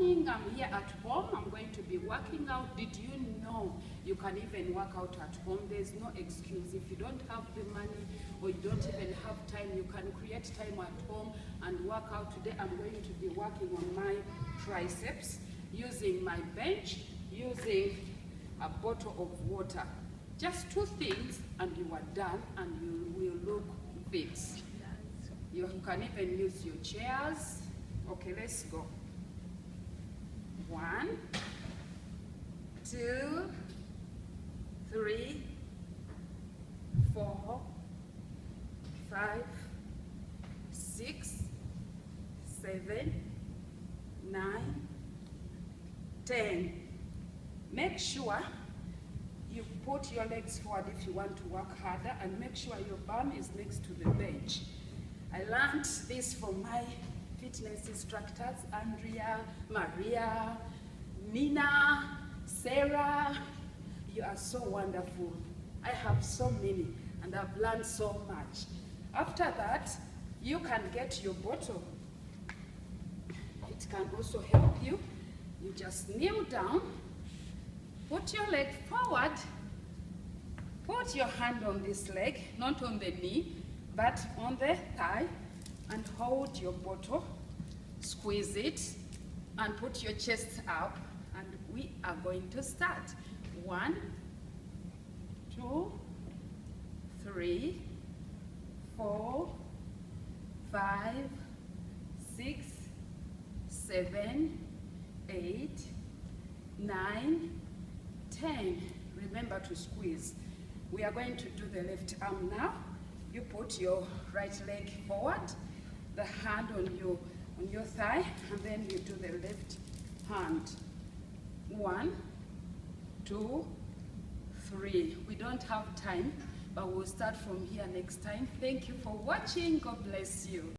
morning, I'm here at home, I'm going to be working out. Did you know you can even work out at home? There's no excuse. If you don't have the money or you don't even have time, you can create time at home and work out. Today I'm going to be working on my triceps using my bench, using a bottle of water. Just 2 things and you are done and you will look fit. You can even use your chairs. Okay, let's go. 1, 2, 3, 4, 5, 6, 7, 9, 10. Make sure you put your legs forward if you want to work harder, and make sure your bum is next to the bench. I learned this from my fitness instructors, Andrea, Maria, Nina, Sarah. You are so wonderful. I have so many and I've learned so much. After that, you can get your bottle. It can also help you. You just kneel down, put your leg forward, put your hand on this leg, not on the knee, but on the thigh, and hold your bottle, squeeze it, and put your chest up, and we are going to start. 1, 2, 3, 4, 5, 6, 7, 8, 9, 10. Remember to squeeze. We are going to do the left arm now. You put your right leg forward, the hand on your thigh, and then you do the left hand. 1, 2, 3. We don't have time, but we'll start from here next time. Thank you for watching. God bless you.